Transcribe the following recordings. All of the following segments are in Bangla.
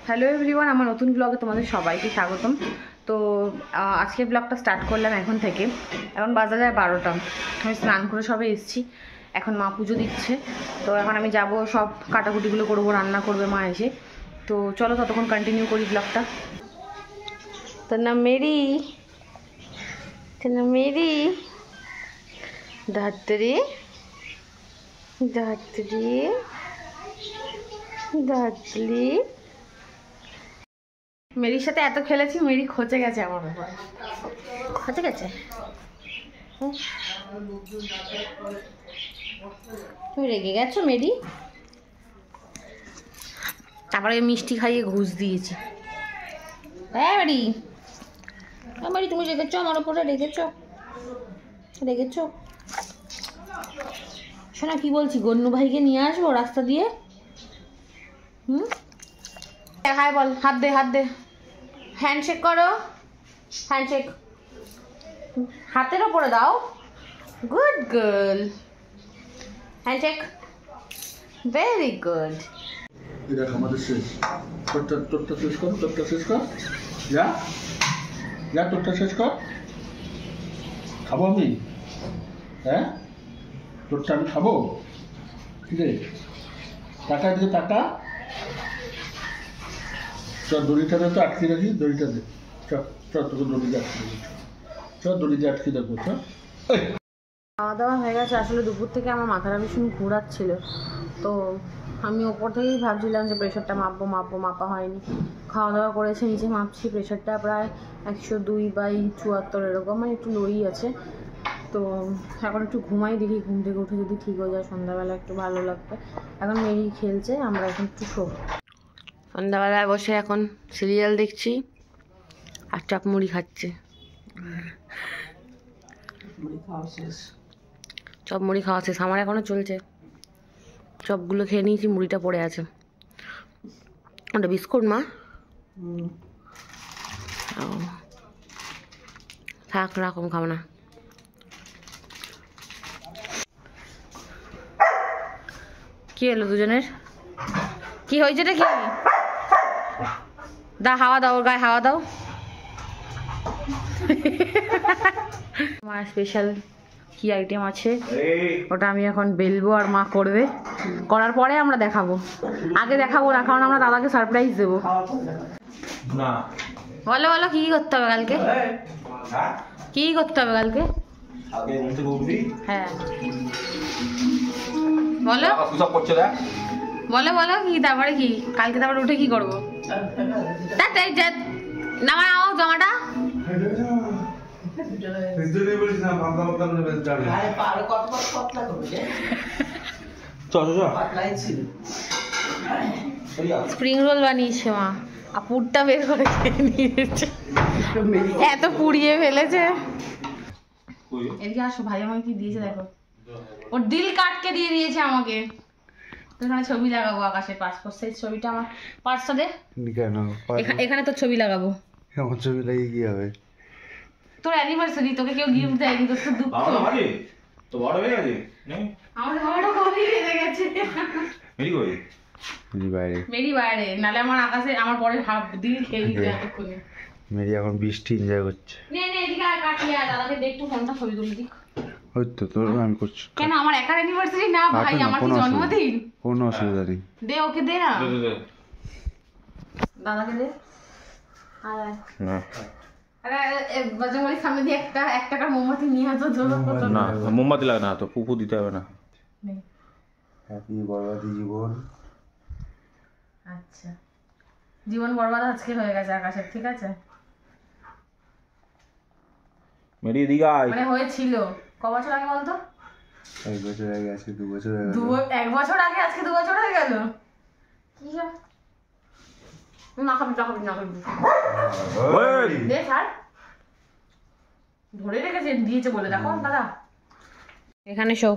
হ্যালো এভরিওয়ান, আমার নতুন ব্লগে তোমাদের সবাইকে স্বাগতম। তো আজকের ব্লগটা স্টার্ট করলাম এখন থেকে। এখন বাজে যায় 12টা। আমি স্নান করে সবে এসেছি, এখন মা পুজো দিচ্ছে। তো এখন আমি যাব, সব কাটাকুটিগুলো করবো, রান্না করবে মা এসে। তো চলো ততক্ষণ কন্টিনিউ করি ব্লগটা। তোর নাম মেরি, তোর নাম মেরি, ধাত্রী ধাত্রী ধাত্রী। মেরির সাথে এত খেলেছি, মেরি খচে গেছে আমার উপর, খচে গেছে। তুমি রেগে গেছো মেরি? তারপরে মিষ্টি খাইয়ে ঘুষ দিয়েছি। হ্যাঁ মেরি, মেরি তুমি রেগেছো আমার উপরে? রেগেছো? শোনা কি বলছি, গন্নু ভাইকে নিয়ে আসবো রাস্তা দিয়ে। হাই বল, হাত দে, হাত দে, হ্যান্ডশেক করো, হ্যান্ডশেক হাতের ওপরে দাও। Good girl, handshake, very good. এটা আমাদের শেষ। তোরটা শেষ কর, তোরটা শেষ কর। যা যা, তোরটা শেষ কর। খাবো আমি? হ্যাঁ, তোরটা আমি খাবো? ঠিক আছে, টাকা দিয়ে টাকা। চল দড়িটাতে তো আটকে রাখি, দড়িটা দে। চল তোকে দড়িতে আটকে রাখি, চল দড়িতে আটকে রাখবো। চল। খাওয়া দাওয়া হয়ে গেছে। আসলে দুপুর থেকে আমার মাথাটা ভীষণ ঘোরাচ্ছিল, তো আমি ওপর থেকেই ভাবছিলাম যে প্রেশারটা মাপা হয়নি। খাওয়া দাওয়া করেছে, নিচে মাপছি, প্রেশারটা প্রায় 102/74 এরকম, মানে একটু লোই আছে। তো এখন একটু ঘুমাই, দেখি ঘুম থেকে উঠে যদি ঠিক হয়ে যায় সন্ধ্যাবেলা একটু ভালো লাগবে। এখন মেরি খেলছে, আমরা এখন একটু শোব। সন্ধ্যাবেলায় বসে এখন সিরিয়াল দেখছি আর চপ মুড়ি খাচ্ছে। চপ মুড়ি খাওয়া শেষ, আমার এখনো চলছে। চপগুলো খেয়ে নিয়েছি, মুড়িটা পড়ে আছে। ওটা বিস্কুট মা? থাক, রাখুন, খাবো না। কি হলো দুজনের? কি হয়েছে রে? কি দা, হাওয়া দাও, ওর গায়ে হাওয়া দাও। আমার স্পেশাল কি আইটেম আছে ওটা আমি এখন বেলবো আর মা করবে। করার পরে আমরা দেখাবো, আগে দেখাবো না, কারণ আমরা দাদাকে সারপ্রাইজ দেবো। বলো বলো, কি করতে হবে কালকে? কি করতে হবে কালকে? হ্যাঁ বলো বলো বলো, কি তারপরে কি কালকে তারপরে উঠে কি করবো? নামাও জামাটা। স্প্রিং রোল বানিয়েছে মা, আর পুরটা বের করে খেয়ে নিয়েছে, এত পুড়িয়ে ফেলেছে। এদিকে আসো, ভাই আমাকে কি দিয়েছে দেখো, ওর দিল কাটকে দিয়ে দিয়েছে আমাকে। এখানে ছবি লাগাবো, আকাশের পাসপোর্ট সাইজ ছবিটা আমার পার্সটা দে। এখানে তোর ছবি লাগাবো। আমার ছবি লাগিয়ে কি হবে? তোর অ্যানিভার্সারি, তোকে কেউ গিফট দেয়নি, তোর তো দুঃখ। তো বড় হয়ে গেছে, আমার বাবাটা কবে খেতে গেছে? মেরি কই? মেরি বাইরে, নালে আমার আকাশে আমার পরে হাফ দিল খেয়ে দিতে এতক্ষণে। মেরি এখন বৃষ্টি এনজয় করছে। নে এদিকে আর কাটিয়ে দাদাকে দে একটু, ফোনটা ছবি তুলে দিক। ওই তো তোর আমি করছি। কেন আমার একার অ্যানিভার্সারি না ভাই, আমার কি জন্মদিন? কোনো অসুবিধা নেই, দে ওকে, দে না দাদাকে দে। বজরঙ্গলির সামনে দিয়ে 1 টাকার মোমবাতি নিয়ে আসো। না মোমবাতি লাগে না তো, পুপু দিতে হবে না। হ্যাপি বরবাদি জীবন। আচ্ছা, জীবন বরবাদ আজকে হয়ে গেছে আকাশের, ঠিক আছে? মেরি দিঘা মানে হয়েছিল ক বছর আগে বলতো? 1 বছর আগে, আজকে 2 বছর আগে। 1 বছর আগে, আজকে 2 বছর হয়ে গেল। কি সব না খাবি, না খাবি, না খাবি, দে ছাড়। ধরে রেখেছে, দিয়েছে বলে দেখো দাদা। এখানে শো,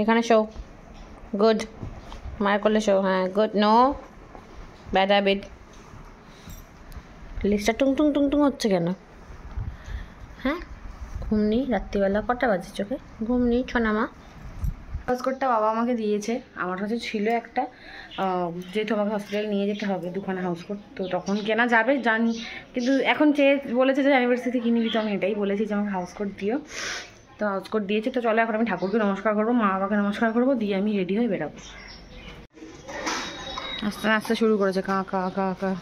এখানে শো, গুড। মায়ের করলে শো, হ্যাঁ গুড। No bad habit. লিস্টটা টুং টুং টুং টুং হচ্ছে কেন? হ্যাঁ ঘুম নেই রাত্রিবেলা? কটা বাজে চোখে? ঘুম নেই ছোনা মা? হাউস কোটটা বাবা আমাকে দিয়েছে, আমার কাছে ছিল একটা, যেহেতু আমাকে হসপিটালে নিয়ে যেতে হবে দুখানা হাউস কোট, তো তখন কেনা যাবে জানি, কিন্তু এখন চেয়ে বলেছে যে ইউনিভার্সিটি কিনবি, তো আমি এটাই বলেছি যে আমাকে হাউস কোট দিও। তো হাউস কোট দিয়েছে, তো চলো এখন আমি ঠাকুরকে নমস্কার করবো, মা বাবাকে নমস্কার করবো, দিয়ে আমি রেডি হয়ে বেরাবো। আস্তে আস্তে শুরু করেছে কা কা কা কা।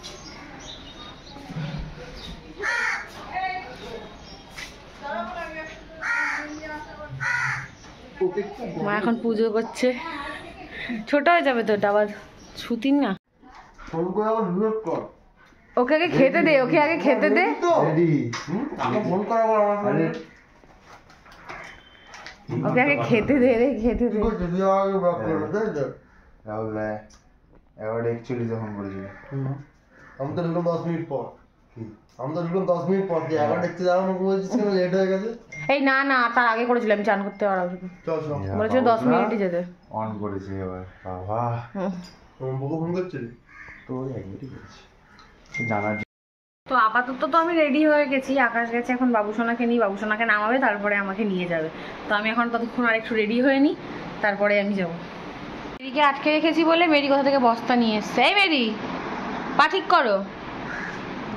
মা এখন পুজো করছে, ছোট হয়ে যাবে তো, ওটা আবার ছুতির না। ওকে আগে খেতে দে, ওকে আগে খেতে দে। ওকে আগে খেতে দে রে, খেতে দে। আমি তো ঢুকলাম 10 মিনিট পর। আমি তো ঢুকলাম 10 মিনিট পর, দিয়ে আবার দেখতে যাবো আমাকে বলছিস কেন লেট হয়ে গেছে? এই না না, তার আগে করেছিলাম, আমি চান করতে পারবো। চল চল। বলেছিল 10 মিনিটই যেতে। অন করেছি এবার বাবা তোমার বউকে ফোন করছিলি? তো একবারই করেছি জানার তো আপাতত তো আমি রেডি হয়ে গেছি, আকাশ গেছে এখন বাবুসোনাকে নিই, বাবুসোনাকে নামাবে, তারপরে আমাকে নিয়ে যাবে। তো আমি এখন ততক্ষণ আর একটু রেডি হয়ে নিই, তারপরে আমি যাবো। মেরিকে আটকে রেখেছি বলে মেরি কোথা থেকে বস্তা নিয়ে এসছে। এই মেরি, পা ঠিক করো,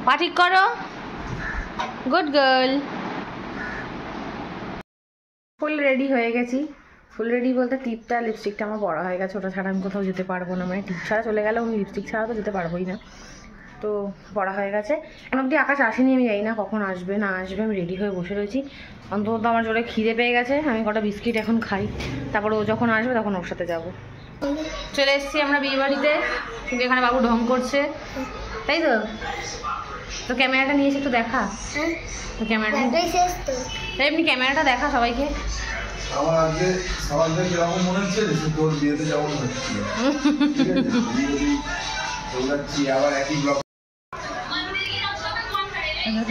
পা ঠিক করো, গুড গার্ল। ফুল রেডি হয়ে গেছি, ফুল রেডি বলতে টিপটা লিপস্টিকটা আমার বড় হয়ে গেছে, ওটা ছাড়া আমি কোথাও যেতে পারবো না, মানে টিপ ছাড়া চলে গেলেও আমি লিপস্টিক ছাড়া তো যেতে পারবোই না। তো পড়া হয়ে গেছে, এখন অবধি আকাশ আসেনি, আমি জানি না কখন আসবে না আসবে। আমি রেডি হয়ে বসে রয়েছি, অন্তত আমার জোরে খিদে পেয়ে গেছে, আমি কটা বিস্কিট এখন খাই, তারপরে ও যখন আসবে তখন ওর সাথে যাবো। চলে এসেছি আমরা বিয়ে বাড়িতে, কিন্তু এখানে বাবু ঢং করছে, তাই তো? তো ক্যামেরাটা নিয়েছি, একটু দেখা। তো ক্যামেরাটা এমনি ক্যামেরাটা দেখা সবাইকে। আমার আজকে সবাইকে কিরকম মনে হচ্ছে তোর বিয়েতে যেমন হচ্ছিল আবার একই ব্লগ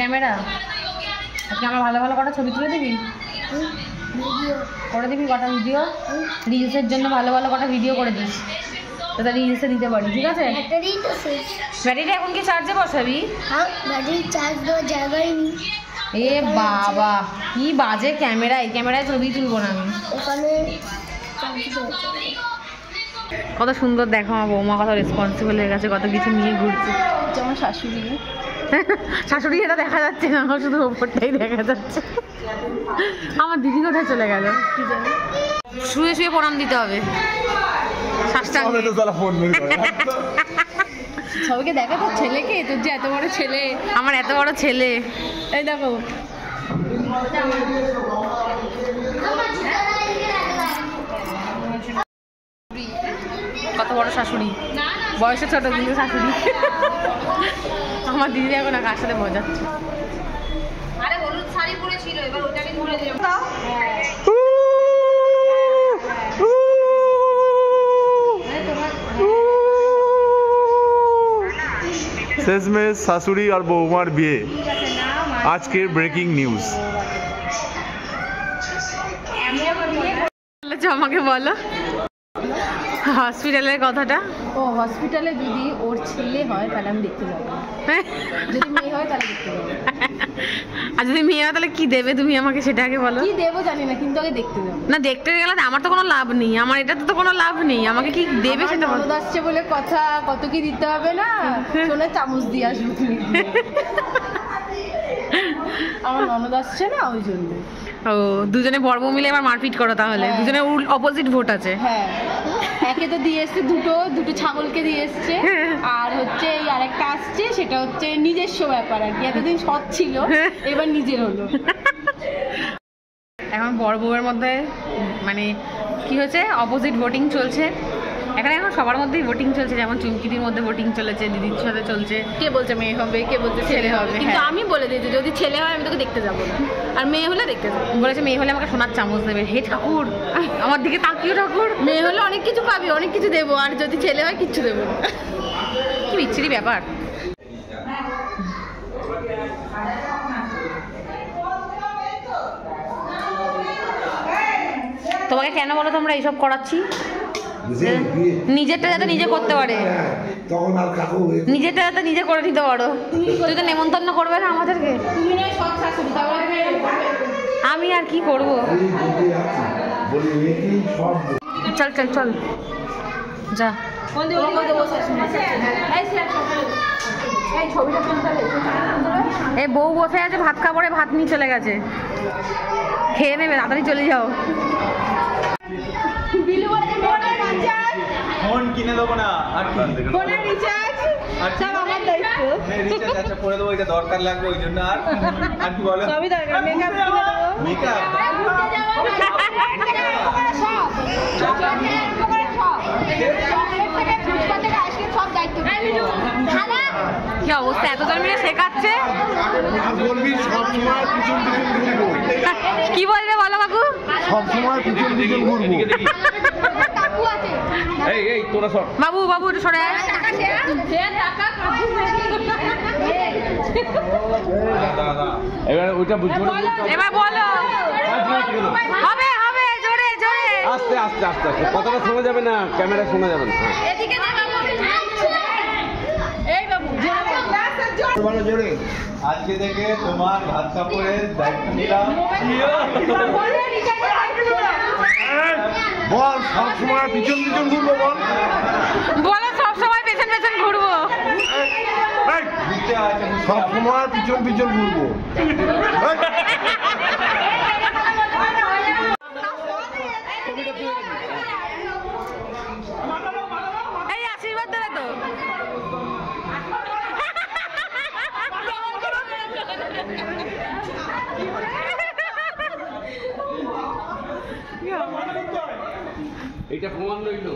ক্যামেরা আজকে আমার ভালো ভালো কটা ছবি তুলে দিবি, করে দিবি কটা ভিডিও, রিলসের জন্য ভালো ভালো কটা ভিডিও করে দিস, তো রিলসে দিতে পারি, ঠিক আছে? ব্যাটারিটা এখন কি চার্জে বসাবি? হ্যাঁ, ব্যাটারি চার্জ দেওয়ার জায়গায় নেই। এ বাবা, কি বাজে ক্যামেরা, এই ক্যামেরায় ছবি তুলবো না আমি। ওখানে কত সুন্দর দেখো, আমার বৌমা কত রেসপন্সিবল হয়ে গেছে, কত কিছু নিয়ে ঘুরছে। আমার শাশুড়ি, শাশুড়ি এটা দেখা যাচ্ছে না, আমার শুধু ওপরটাই দেখা যাচ্ছে। আমার দিদি কোথায় চলে গেল কি জানি। শুয়ে শুয়ে প্রণাম দিতে হবে, সবাইকে দেখা তোর ছেলেকে, তোর যে এত বড় ছেলে, আমার এত বড় ছেলে, এই দেখো কত বড় শাশুড়ি, বয়সে ছোট কিন্তু শাশুড়ি। আমার দিদি এখন কার সাথে বোঝাচ্ছে। আরে হলুদ শাড়ি পরেছিল, এবার ওটাকে ঘুরে দিলাম। শেষমেশ শাশুড়ি আর বৌমার বিয়ে, আজকের ব্রেকিং নিউজ। আমাকে বলো হসপিটালের কথাটা। ও হসপিটালে যদি ওর ছেলে হয় তাহলে আমি দেখতে যাবো, যদি মেয়ে হয় তাহলে দেখতে যাবো। আর যদি মেয়ে হয় তাহলে কি দেবে তুমি আমাকে, সেটা আগে বলো। কি দেবো জানি না, কিন্তু আগে দেখতে যাবো। না দেখতে গেলে আমার তো কোনো লাভ নেই, আমার এটাতে তো কোনো লাভ নেই, আমাকে কি দেবে সেটা বলো। ননদ আসছে বলে কথা, কত কি দিতে হবে না, শোনে চামচ দিয়ে আসবো তুমি। আমার ননদ আসছে না, ওই জন্য। ও দুজনে বর্ব মিলে এবার মারপিট করো তাহলে, দুজনে অপোজিট ভোট আছে। হ্যাঁ, একে তো দিয়ে এসছে দুটো ছাগলকে দিয়ে এসছে, আর হচ্ছে এই আরেকটা আসছে, সেটা হচ্ছে নিজস্ব ব্যাপার আর কি, এতদিন সৎ ছিল এবার নিজের হলো। এখন বড় বউয়ের মধ্যে মানে কি হচ্ছে, অপোজিট ভোটিং চলছে এখানে, এখন সবার মধ্যেই ভোটিং চলছে, যেমন চুমকিদির মধ্যে ভোটিং চলেছে, দিদির সাথে চলছে, কে বলছে মেয়ে হবে, কে বলছে ছেলে হবে, কিন্তু আমি বলে দিয়েছি যদি ছেলে হয় আমি তোকে দেখতে যাবো না, আর মেয়ে হলে দেখতে যাবো। বলেছে মেয়ে হলে আমাকে সোনার চামচ দেবে। হে ঠাকুর, আমার দিকে তাকিও ঠাকুর, মেয়ে হলে অনেক কিছু পাবি, অনেক কিছু দেবো, আর যদি ছেলে হয় কিচ্ছু দেবো না। কি বিচ্ছিরি ব্যাপার। তোমাকে কেন বলো তোমরা এইসব করাচ্ছি, নিজেরটা যাতে নিজে করতে পারে, তখন আর কাকু নিজেরটা যাতে নিজে করে নিতে পারো। তুই তো নেমন্তন্ন করবে না আমাদেরকে, তুমি নয় সৎ শাশুড়ি, তাহলে আমি আর কি করবো। বলি সব চল চল চল যা। এই বউ বসে আছে ভাত খাবো, ভাত নিয়ে চলে গেছে, খেয়ে নেবে, তাড়াতাড়ি চলে যাও। ফোন কিনে দেবো না আর ফোনের রিচার্জ সব আমার দায়িত্ব। রিচার্জ আচ্ছা করে দেবো, এটা দরকার লাগবে ওই জন্য। আর আর কি বলো? সবই দরকার, মেকআপ কিনে দেবো, মেকআপ কি অবস্থা, এতজন মিলে শেখাচ্ছে। কি বলবে বলো কাকু? সবসময় পিছন পিছন ঘুরবো। এই তোরা সব বাবু বাবু একটু সরে আয়। এবার ওইটা বুঝবো না। এবার বলো, হবে হবে, জোরে জোরে। আস্তে আস্তে আস্তে আস্তে, কথাটা শোনা যাবে না, ক্যামেরা শোনা যাবে না। এদিকে দে বাবু, এই বাবু জোরে আজকে থেকে তোমার ভাত কাপড়ের দায়িত্ব নিলাম। বল, সবসময় পিছন পিছন ঘুরবো। বল, বলো সব সময় পেছন পেছন ঘুরবো। বুঝতে আছে সবসময় পিছন পিছন ঘুরবো। এই আশীর্বাদ দেবে তো। এটা প্রমাণ রইল।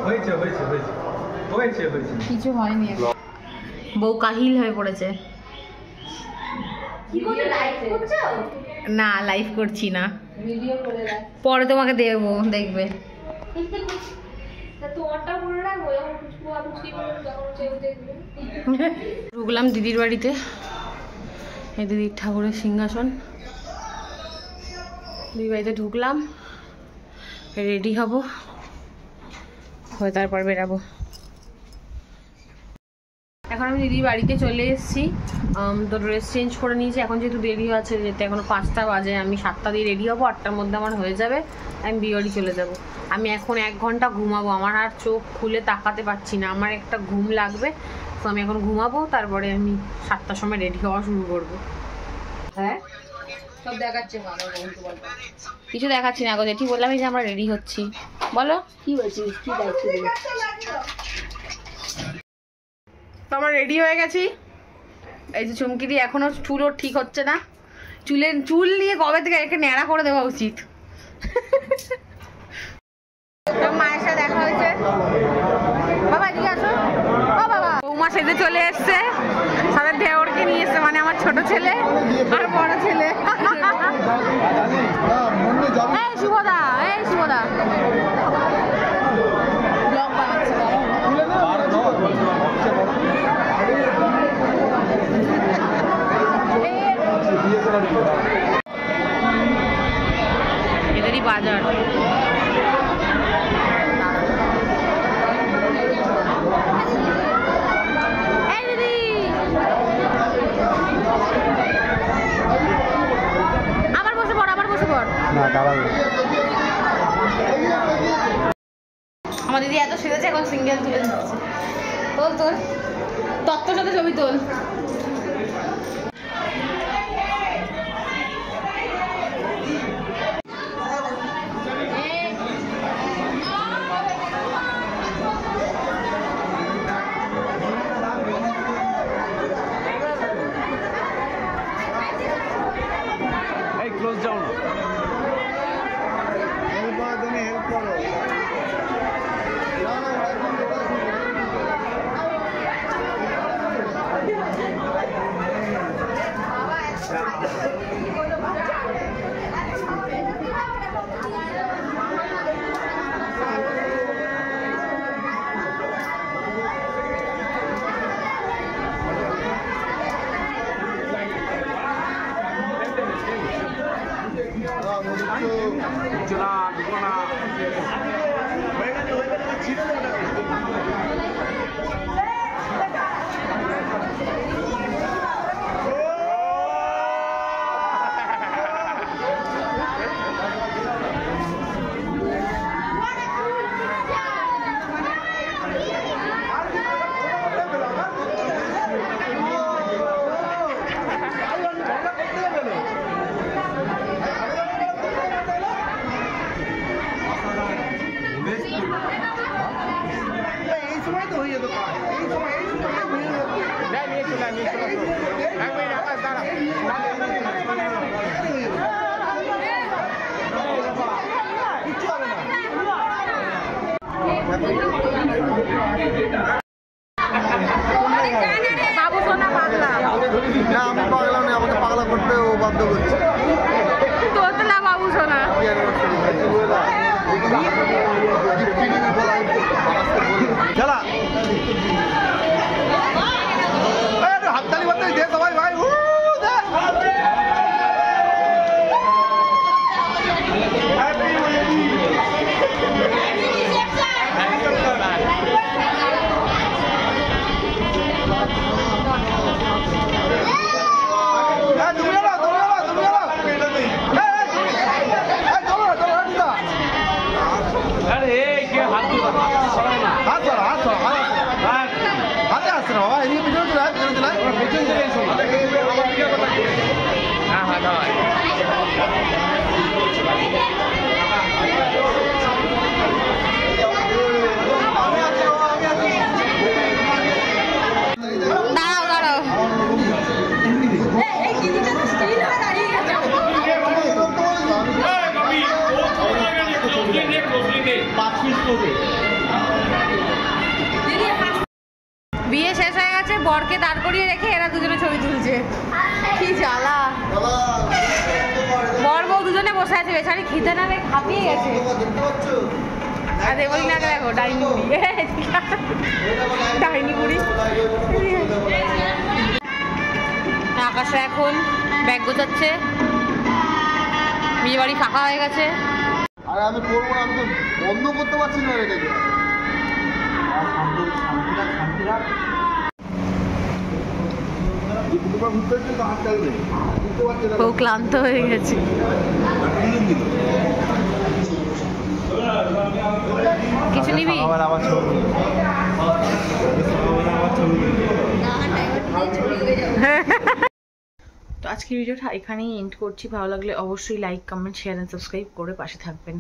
হয়েছে হয়েছে হয়েছে হয়েছে হয়েছে কিছু হয়নি। বউ কাহিল হয়ে পড়েছে। না লাইভ করছি না, ভিডিও করে রাখ, পরে তোমাকে দেবো, দেখবে। তোমারটা করে রাখবো, যখন খুশবু আর খুশকি করবো তখন কেউ দেখবে। ঢুকলাম দিদির বাড়িতে, এই দিদির ঠাকুরের সিংহাসন। দিদির বাড়িতে ঢুকলাম, রেডি হব, হয়ে তারপর বেরাবো। এখন আমি দিদির বাড়িতে চলে এসেছি, তো ড্রেস চেঞ্জ করে নিয়েছি। এখন যেহেতু দেরি আছে যেতে, এখনো 5টা বাজে, আমি 7টা দিয়ে রেডি হবো, 8টার মধ্যে আমার হয়ে যাবে, আমি বিয়ে বাড়ি চলে যাব। আমি এখন 1 ঘন্টা ঘুমাবো, আমার আর চোখ খুলে তাকাতে পারছি না, আমার একটা ঘুম লাগবে। তো আমি এখন ঘুমাবো, তারপরে আমি 7টার সময় রেডি হওয়া শুরু করবো। হ্যাঁ সব দেখাচ্ছে ভালো বলতে বলতে। কিছু দেখাচ্ছি না গো, ঠিক বললাম যে আমরা রেডি হচ্ছি। বলো কি বলছিস, কি দায়িত্ব দিবি? তো আমরা রেডি হয়ে গেছি। এই যে চুমকি দিয়ে এখনো চুলও ঠিক হচ্ছে না, চুল নিয়ে কবে থেকে একে ন্যাড়া করে দেওয়া উচিত। মায়ের সাথে দেখা হয়েছে, বাবা এদিকে আসো। ও বাবা, বৌমা সেজে চলে এসছে, সাথে দেওরকে নিয়ে এসছে, মানে আমার ছোট ছেলে আর বড় ছেলে। এই শুভদা, এই শুভদা ব্লগ বানাচ্ছে। এদেরই বাজার। এই দিদি, আবার বসে পড়, আবার বসে পড়। না দাঁড়াবে। আমার দিদি এত সেজেছে, এখন সিঙ্গেল তুলে দিচ্ছে। তোল তোল, তত্ত্বর সাথে ছবি তোল। এই ক্লোজ যাও না। তুমি হেল্প করো। সরিয়ে রেখে এরা দুজনে ছবি তুলছে। কি জ্বালা, বর বউ দুজনে বসে আছে, বেচারি খিদে না পেয়ে হাঁপিয়ে গেছে। আর বলি না দেখো ডাইনি বুড়ি, ডাইনি বুড়ি। আকাশে এখন ব্যাগ গোছাচ্ছে, বিয়ে বাড়ি ফাঁকা হয়ে গেছে। আরে আমি করবো না, আমি তো বন্ধ করতে পারছি না এটাকে। খুব ক্লান্ত হয়ে গেছি। কিছু নিবি? তো আজকের ভিডিওটা এখানেই এন্ড করছি। ভালো লাগলে অবশ্যই like, comment, share and subscribe করে পাশে থাকবেন।